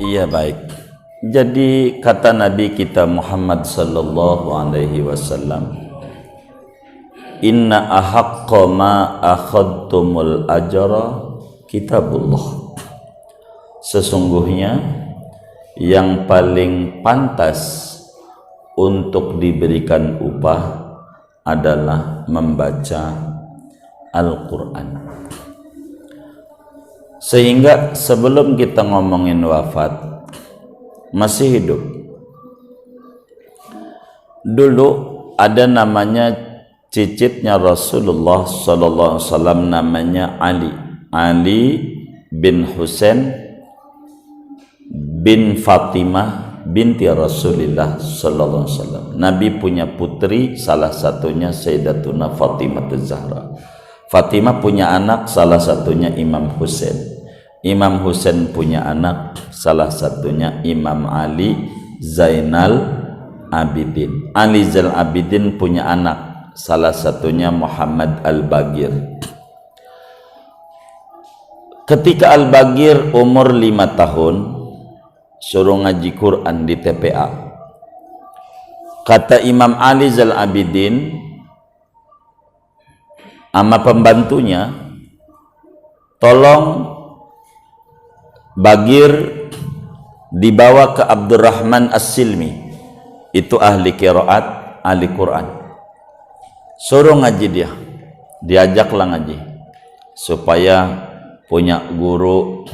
Iya, baik. Jadi kata Nabi kita Muhammad sallallahu alaihi wasallam, inna ahaqqa ma akhadtumul ajra kitabullah. Sesungguhnya yang paling pantas untuk diberikan upah adalah membaca Al-Quran. Sehingga sebelum kita ngomongin wafat, masih hidup, dulu ada namanya cicitnya Rasulullah sallallahu alaihi wasallam, namanya Ali bin Husain bin Fatimah binti Rasulullah sallallahu alaihi wasallam. Nabi punya putri, salah satunya Sayyidatuna Fatimah Az-Zahra. Fatimah punya anak, salah satunya Imam Husain. Imam Husain punya anak, salah satunya Imam Ali Zainal Abidin. Ali Zainal Abidin punya anak, salah satunya Muhammad Al-Bagir. Ketika Al-Bagir umur 5 tahun, suruh ngaji Quran di TPA. Kata Imam Ali Zainal Abidin sama pembantunya, tolong Bagir dibawa ke Abdurrahman As-Silmi, itu ahli qiraat, ahli Quran. Suruh ngaji dia, diajaklah ngaji supaya punya guru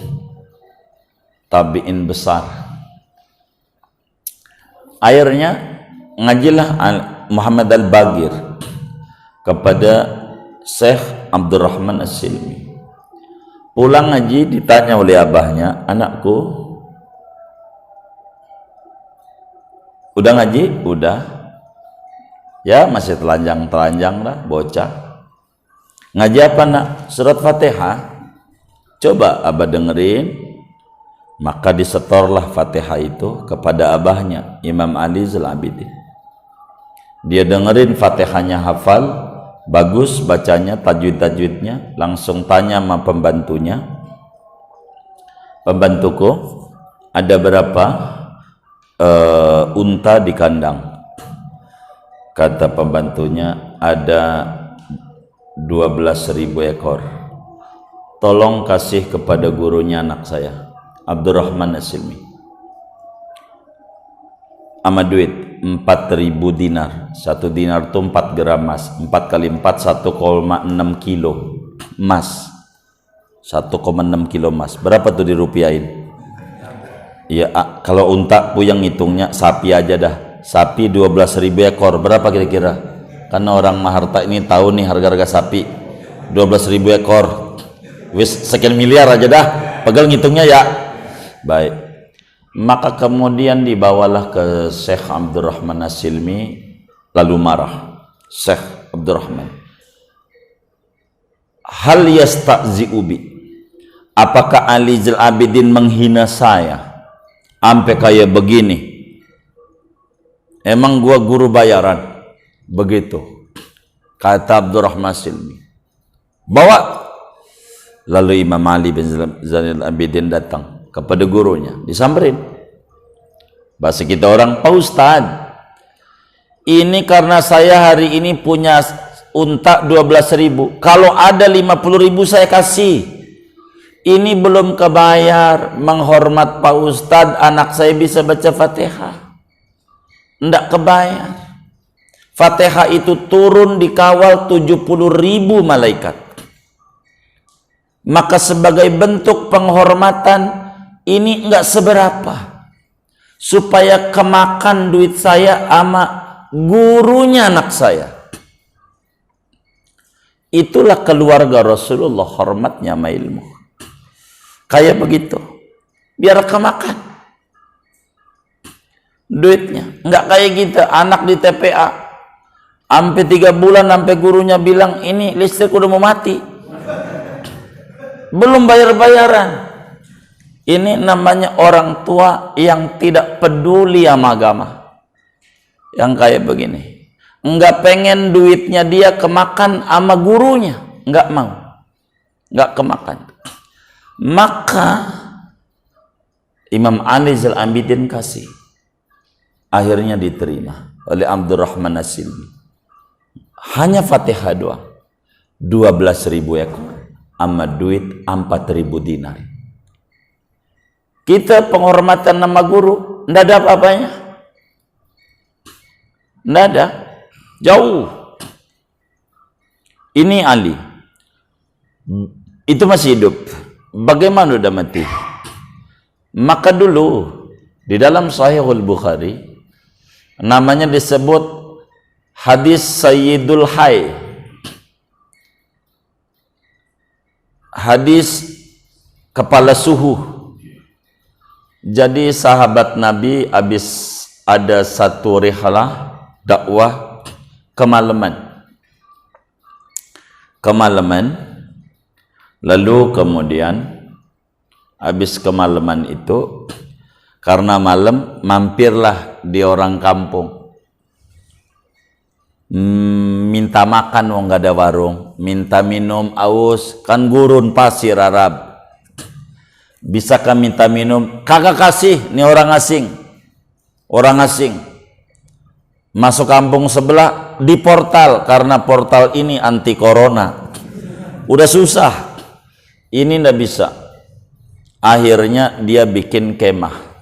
tabi'in besar. Akhirnya ngajilah Muhammad Al-Bagir kepada Syekh Abdurrahman As-Silmi. Pulang ngaji, ditanya oleh abahnya, anakku udah ngaji? Udah. Ya masih telanjang-telanjang lah, bocah. Ngaji apa nak? Surat Fatihah. Coba abah dengerin. Maka disetorlah Fatihah itu kepada abahnya, Imam Ali Zainal Abidin. Dia dengerin Fatihahnya, hafal, bagus bacanya, tajwid-tajwidnya. Langsung tanya sama pembantunya, pembantuku, ada berapa unta di kandang? Kata pembantunya, ada 12.000 ekor. Tolong kasih kepada gurunya anak saya, Abdurrahman As-Silmi, sama duit 4.000 dinar. 1 dinar itu 4 gram emas. 4 kali 4 1,6 kilo emas. 1,6 kilo emas. Berapa tuh dirupiahin? Ya, kalau unta puyeng ngitungnya, sapi aja dah. Sapi 12.000 ekor. Berapa kira-kira? Karena orang Maharta ini tahu nih harga-harga sapi. 12.000 ekor. Wis sekian miliar aja dah. Pegal ngitungnya ya. Baik. Maka kemudian dibawalah ke Syekh Abdurrahman As-Silmi, lalu marah Syekh Abdurrahman, hal yasta'zi'u bi, apakah Ali Zainal Abidin menghina saya sampai kayak begini? Emang gua guru bayaran? Begitu kata Abdurrahman As-Silmi. Bawa. Lalu Imam Ali bin Zainal Abidin datang kepada gurunya, disamperin. Bahasa kita orang, Pak Ustad, ini karena saya hari ini punya unta 12.000, kalau ada 50.000 saya kasih. Ini belum kebayar, menghormat Pak Ustad, anak saya bisa baca Fatihah. Nggak kebayar. Fatihah itu turun dikawal 70.000 malaikat. Maka sebagai bentuk penghormatan, ini enggak seberapa, supaya kemakan duit saya sama gurunya anak saya. Itulah keluarga Rasulullah, hormatnya sama ilmu. Kayak begitu, biar kemakan duitnya. Enggak kayak gitu, anak di TPA sampai 3 bulan, sampai gurunya bilang, ini listrik udah mau mati, belum bayar-bayaran. Ini namanya orang tua yang tidak peduli sama agama. Yang kayak begini, enggak pengen duitnya dia kemakan sama gurunya, enggak mau, enggak kemakan. Maka Imam Ali Zainal Abidin kasih. Akhirnya diterima oleh Abdurrahman As-Silmi. Hanya Fatihah doang. 12.000 ekor. Sama duit 4.000 dinar. Kita penghormatan nama guru, ndak ada apa-apanya. Ndak ada. Jauh. Ini Ali. Itu masih hidup. Bagaimana udah mati? Maka dulu di dalam Sahihul Bukhari namanya disebut hadis Sayyidul Hayy. Hadis kepala suhu. Jadi sahabat Nabi habis ada satu rihlah dakwah kemalaman, lalu kemudian habis kemalaman itu karena malam mampirlah di orang kampung, minta makan, wong gak ada warung, minta minum, aus, kan gurun pasir Arab, bisakah minta minum? Kagak kasih. Ini orang asing masuk kampung sebelah di portal, karena portal ini anti corona, udah susah, ini ndak bisa. Akhirnya dia bikin kemah.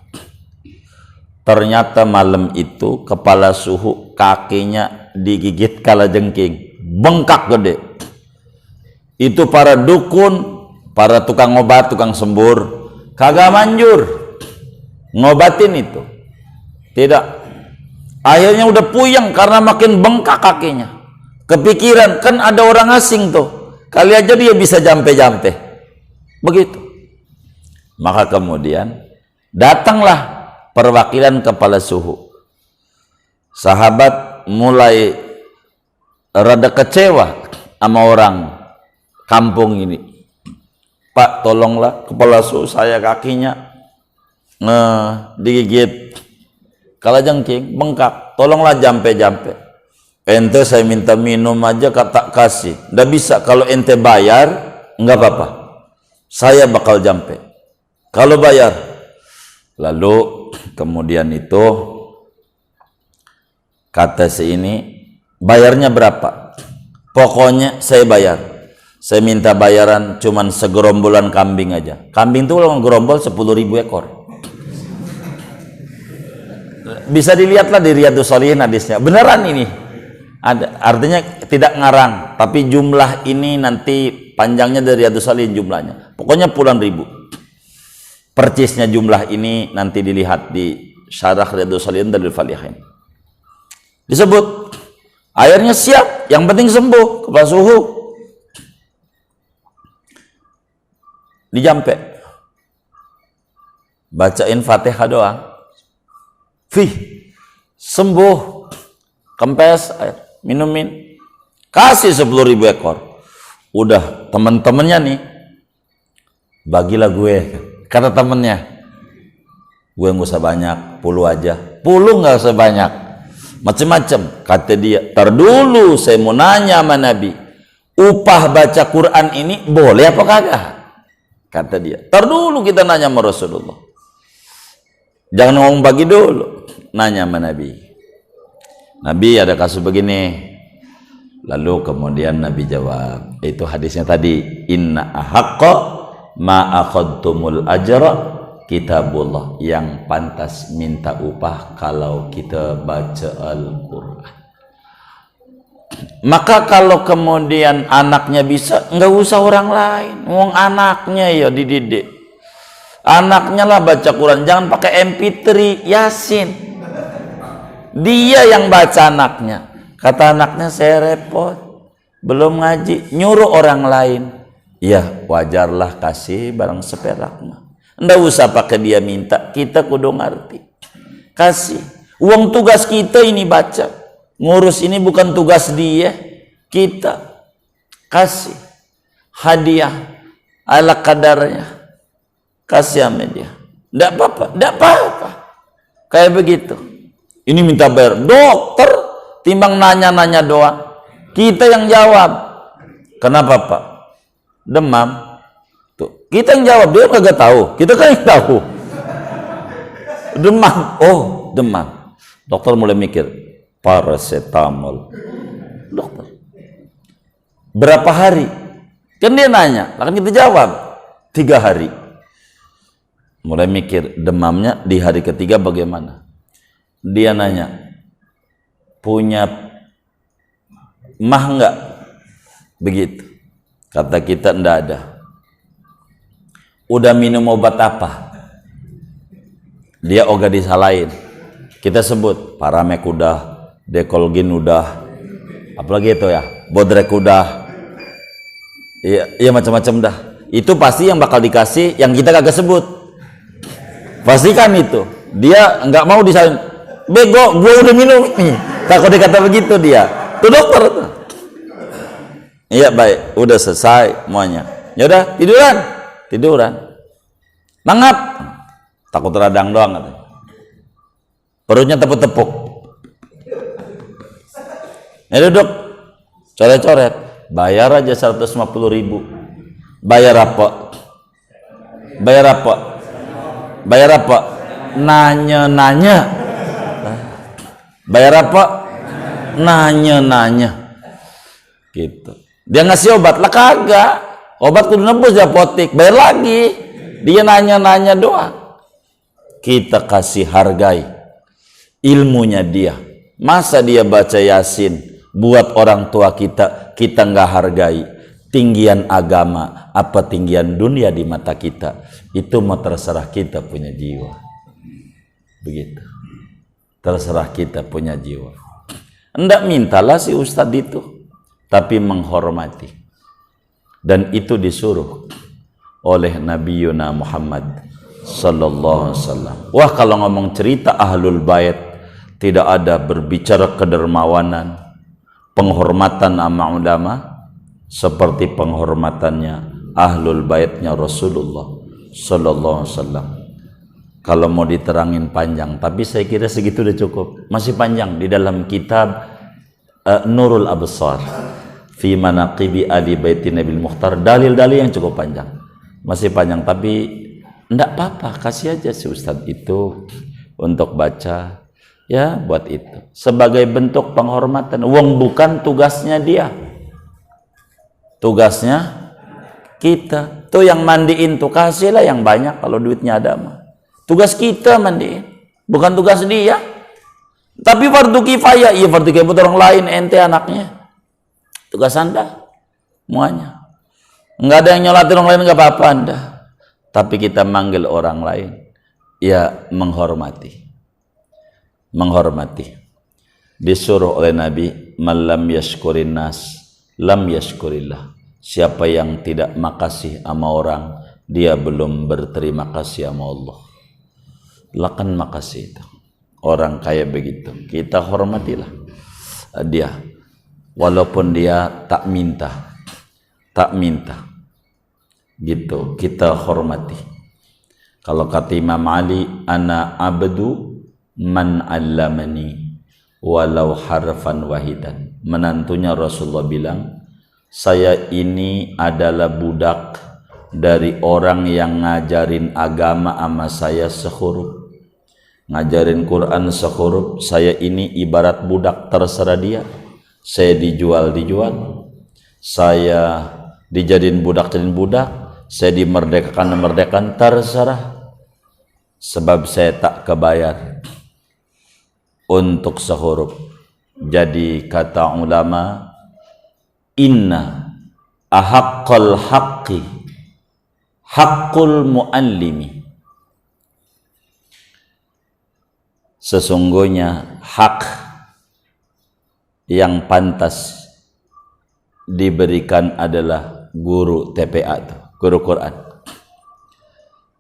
Ternyata malam itu kepala suhu kakinya digigit kalajengking, bengkak gede. Itu para dukun, para tukang obat, tukang sembur kagak manjur ngobatin itu, tidak. Akhirnya udah puyeng karena makin bengkak kakinya. Kepikiran, kan ada orang asing tuh, kali aja dia bisa jampe-jampe. Begitu. Maka kemudian datanglah perwakilan kepala suhu. Sahabat mulai rada kecewa sama orang kampung ini. Pak, tolonglah kepala suhu saya kakinya digigit kalajengking, bengkak, tolonglah jampe-jampe. Ente saya minta minum aja tak kasih, ndak bisa. Kalau ente bayar nggak apa-apa, saya bakal jampe kalau bayar. Lalu kemudian itu kata si ini, bayarnya berapa? Pokoknya saya bayar. Saya minta bayaran cuman segerombolan kambing aja. Kambing itu kalau gerombol 10.000 ekor. Bisa dilihatlah di Riyadhus Shalihin hadisnya. Beneran ini. Ada, artinya tidak ngarang, tapi jumlah ini nanti panjangnya dari Riyadhus Shalihin jumlahnya. Pokoknya puluhan ribu. Percisnya jumlah ini nanti dilihat di Syarah Riyadhus Shalihin dari Falihin. Disebut. Akhirnya siap, yang penting sembuh, kepala suhu. Dijampe. Bacain Fatihah doang. Sembuh, kempes air, minumin, kasih 10.000 ekor. Udah temen-temennya nih, bagilah gue, kata temennya, gue nggak usah banyak, 10 aja. 10 nggak usah banyak, macem-macem. Kata dia, tar dulu saya mau nanya sama Nabi, upah baca Quran ini boleh apa kagak? Kata dia, tar dulu kita nanya sama Rasulullah, jangan ngomong bagi dulu, nanya sama Nabi. Nabi ada kasus begini. Lalu kemudian Nabi jawab, itu hadisnya tadi, inna ahaqqa ma akhadtumul ajra kitabullah, yang pantas minta upah kalau kita baca Al-Quran. Maka kalau kemudian anaknya bisa, nggak usah orang lain, wong anaknya ya dididik, anaknya lah baca Quran, jangan pakai MP3 Yasin, dia yang baca anaknya. Kata anaknya, saya repot, belum ngaji, nyuruh orang lain. Ya wajarlah, kasih barang seperaknya, nggak usah pakai dia minta, kita kudu ngerti, kasih. Uang tugas kita ini baca, ngurus ini bukan tugas dia, kita kasih hadiah ala kadarnya, kasih sama dia, nggak apa-apa, nggak apa-apa, kayak begitu. Ini minta bayar dokter, timbang nanya-nanya doang, kita yang jawab. Kenapa Pak? Demam. Tuh, kita yang jawab, dia kagak tahu, kita kan yang tahu. Demam. Oh, demam. Dokter mulai mikir, paracetamol. Dokter, berapa hari? Kan dia nanya, akan kita jawab 3 hari. Mulai mikir, demamnya di hari ketiga bagaimana? Dia nanya, punya mah enggak? Begitu. Kata kita enggak ada. Udah minum obat apa? Dia ogah disalahin. Kita sebut Paramek udah, Dekolgin udah, apalagi itu ya, Bodrek udah, iya macam-macam dah. Itu pasti yang bakal dikasih yang kita kagak sebut. Pastikan itu. Dia nggak mau disalahin. Bego, gue udah minum nih. Takut dikata begitu dia. Tuh dokter tuh. Iya baik, udah selesai semuanya. Ya udah tiduran. Mangap. Takut radang doang katanya. Perutnya tepuk-tepuk. Ya duduk. Coret-coret. Bayar aja 150.000. Bayar apa? Nanya-nanya. Bayar apa? Nanya-nanya. Gitu. Dia ngasih obat lah kagak. Obat kudu nebus di apotek. Bayar lagi. Dia nanya-nanya doang. Kita kasih hargai ilmunya dia. Masa dia baca Yasin buat orang tua kita nggak hargai? Tinggian agama apa tinggian dunia di mata kita, itu mau terserah kita punya jiwa. Begitu. Terserah kita punya jiwa. Enggak mintalah si ustadz itu, tapi menghormati. Dan itu disuruh oleh Nabi Yuna Muhammad sallallahu alaihi wasallam. Wah, kalau ngomong cerita ahlul bait, tidak ada berbicara kedermawanan, penghormatan sama ulama seperti penghormatannya ahlul baitnya Rasulullah sallallahu alaihi wasallam. Kalau mau diterangin panjang, tapi saya kira segitu udah cukup. Masih panjang di dalam kitab Nurul Absar fi manaqibi ali baiti Nabil Mukhtar, dalil-dalil yang cukup panjang. Masih panjang, tapi enggak apa-apa, kasih aja si ustadz itu untuk baca, ya buat itu sebagai bentuk penghormatan. Wong bukan tugasnya dia, tugasnya kita. Tuh yang mandiin tuh kasihlah yang banyak kalau duitnya ada mah. Tugas kita mandiin, bukan tugas dia. Tapi fardu kifayah, iya fardu kifayah buat orang lain, ente anaknya. Tugas anda semuanya. Enggak ada yang nyolatin orang lain, enggak apa-apa anda. Tapi kita manggil orang lain, ya menghormati. Disuruh oleh Nabi, malam yashkurin nas lam yashkurillah. Siapa yang tidak makasih sama orang, dia belum berterima kasih sama Allah. Lakan makasih itu. Orang kayak begitu, kita hormatilah dia, walaupun dia tak minta. Gitu, kita hormati. Kalau kata Imam Ali, ana abdu man allamani walau harfan wahidan. Menantunya Rasulullah bilang, saya ini adalah budak dari orang yang ngajarin agama sama saya sehuruf. Ngajarin Quran sehuruf. Saya ini ibarat budak, terserah dia. Saya dijual, saya dijadiin budak, saya dimerdekakan, terserah. Sebab saya tak kebayar untuk sehuruf. Jadi kata ulama, inna ahaqqal haqqi haqqul muallimi. Sesungguhnya hak yang pantas diberikan adalah guru TPA itu, guru Quran.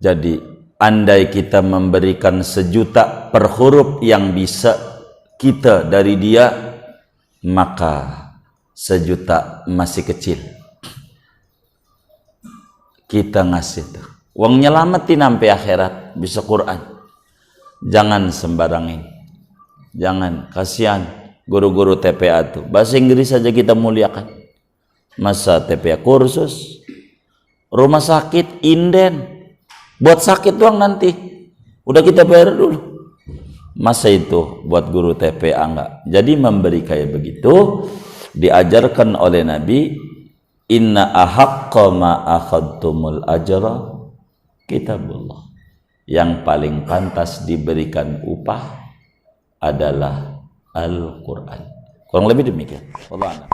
Jadi andai kita memberikan 1.000.000 per huruf yang bisa kita dari dia, maka 1.000.000 masih kecil. Kita ngasih tuh uang nyelamatin sampai akhirat bisa Quran. Jangan sembarangin, jangan, kasihan guru-guru TPA tuh. Bahasa Inggris saja kita muliakan, masa TPA kursus, rumah sakit inden buat sakit doang nanti. Udah kita bayar dulu. Masa itu buat guru TPA enggak? Jadi memberi kayak begitu diajarkan oleh Nabi, inna ahaqqa ma akhadtumul ajra kitabullah. Yang paling pantas diberikan upah adalah Al-Quran. Kurang lebih demikian. Wallahu a'lam.